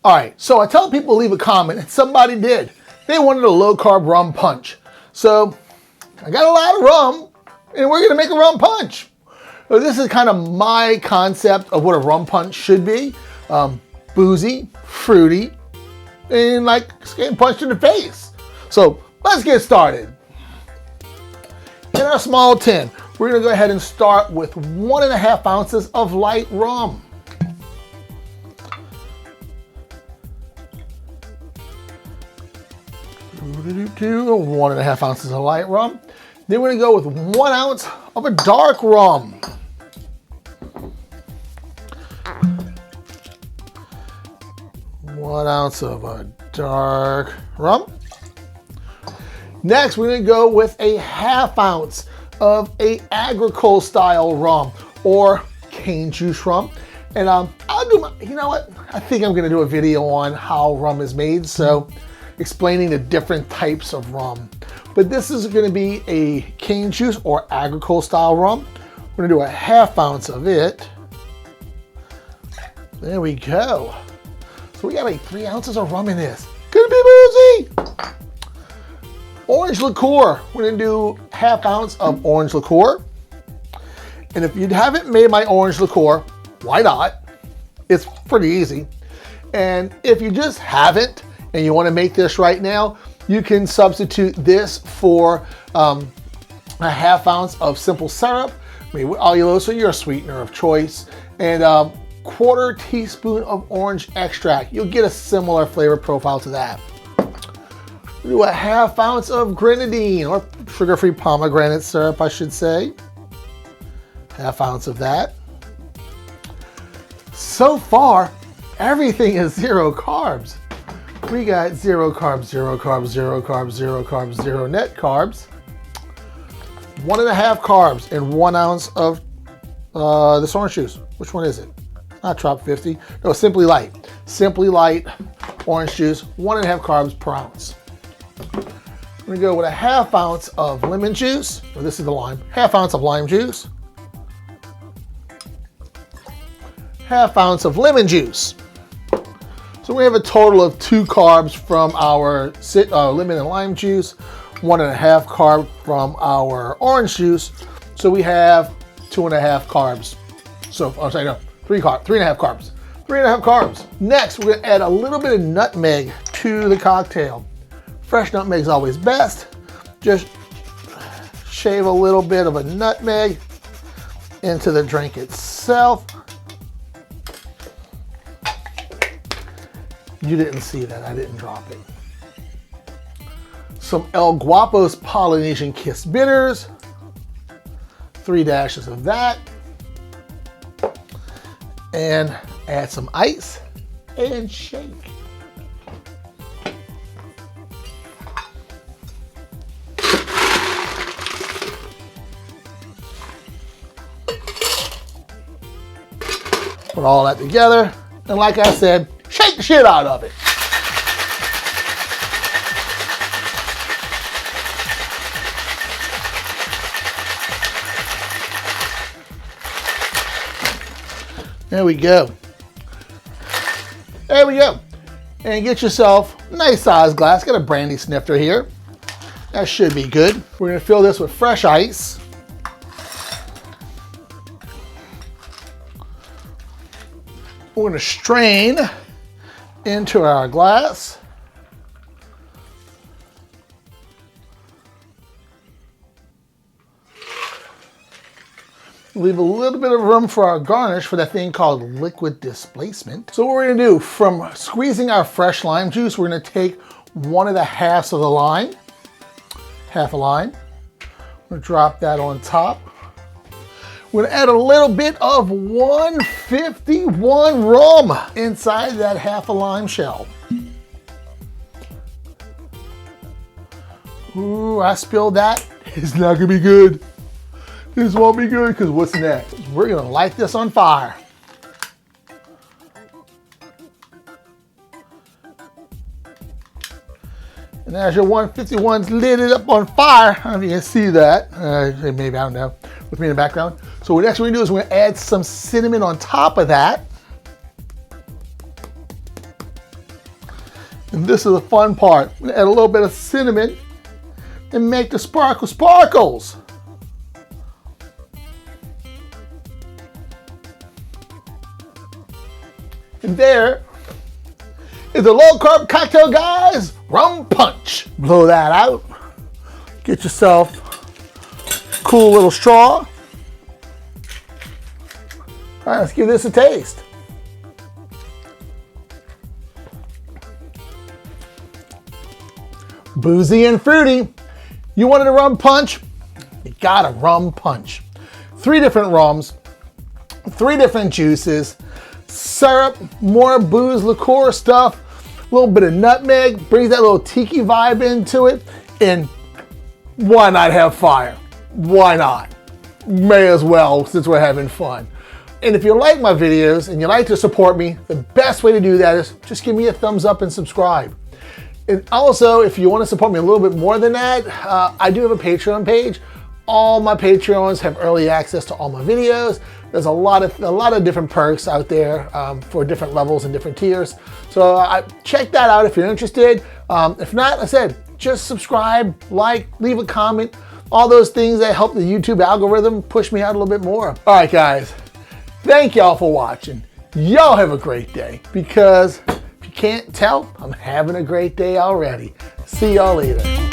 All right, so I tell people to leave a comment, and somebody did. They wanted a low-carb rum punch. So I got a lot of rum, and we're gonna make a rum punch. So this is kind of my concept of what a rum punch should be. Boozy, fruity, and like getting punched in the face. So let's get started. In our small tin, we're gonna go ahead and start with 1.5 ounces of light rum. Do 1.5 ounces of light rum. Then we're gonna go with 1 ounce of a dark rum. One ounce of a dark rum. Next, we're gonna go with a 1/2 ounce of a Agricole style rum or cane juice rum. And I'll do you know what? I think I'm gonna do a video on how rum is made, so explaining the different types of rum. But this is gonna be a cane juice or Agricole style rum. We're gonna do a 1/2 ounce of it. There we go. So we got like 3 ounces of rum in this. Gonna be boozy. Orange liqueur. We're gonna do 1/2 ounce of orange liqueur. And if you haven't made my orange liqueur, why not? It's pretty easy. And if you just haven't, and you want to make this right now, you can substitute this for a 1/2 ounce of simple syrup, made with allulose, or your sweetener of choice, and 1/4 teaspoon of orange extract. You'll get a similar flavor profile to that. Do a 1/2 ounce of grenadine, or sugar-free pomegranate syrup, I should say. 1/2 ounce of that. So far, everything is 0 carbs. We got 0 carbs, 0 carbs, 0 carbs, 0 carbs, 0 net carbs. 1.5 carbs and 1 ounce of this orange juice. Which one is it? Not Trop 50. No, Simply Light. Simply Light orange juice, 1.5 carbs per ounce. We're gonna go with a 1/2 ounce of lemon juice. Well, this is the lime. 1/2 ounce of lime juice. 1/2 ounce of lemon juice. So we have a total of 2 carbs from our lemon and lime juice, 1.5 carb from our orange juice. So we have 2.5 carbs. So, I'm sorry, no, 3.5 carbs. 3.5 carbs. Next, we're gonna add a little bit of nutmeg to the cocktail. Fresh nutmeg is always best. Just shave a little bit of a nutmeg into the drink itself. You didn't see that, I didn't drop it. Some El Guapo's Polynesian Kiss bitters. 3 dashes of that. And add some ice and shake. Put all that together, and like I said, shake the shit out of it. There we go. There we go. And get yourself a nice sized glass. Got a brandy snifter here. That should be good. We're gonna fill this with fresh ice. We're gonna strain into our glass. Leave a little bit of room for our garnish for that thing called liquid displacement. So what we're gonna do, from squeezing our fresh lime juice, we're gonna take 1.5 of the lime, half a lime. We're gonna drop that on top. We're gonna add a little bit of 151 rum inside that half a lime shell. Ooh, I spilled that. It's not gonna be good. This won't be good, because what's next? We're gonna light this on fire. And as your 151's lit it up on fire, I don't know if you can see that. Maybe, I don't know, with me in the background. So what next we're gonna do is we're gonna add some cinnamon on top of that. And this is the fun part. I'm gonna add a little bit of cinnamon and make the sparkle sparkles. And there is the low carb cocktail, guys. Rum punch. Blow that out. Get yourself a cool little straw. All right, let's give this a taste. Boozy and fruity. You wanted a rum punch? You got a rum punch. 3 different rums, 3 different juices, syrup, more booze, liqueur stuff, a little bit of nutmeg, brings that little tiki vibe into it, and why not have fire? Why not? May as well, since we're having fun. And if you like my videos and you like to support me, the best way to do that is just give me a thumbs up and subscribe. And also, if you want to support me a little bit more than that, I do have a Patreon page. All my Patreons have early access to all my videos. There's a lot of different perks out there for different levels and different tiers. So check that out if you're interested. If not, I said, just subscribe, like, leave a comment. All those things that help the YouTube algorithm push me out a little bit more. All right, guys. Thank y'all for watching. Y'all have a great day, because if you can't tell, I'm having a great day already. See y'all later.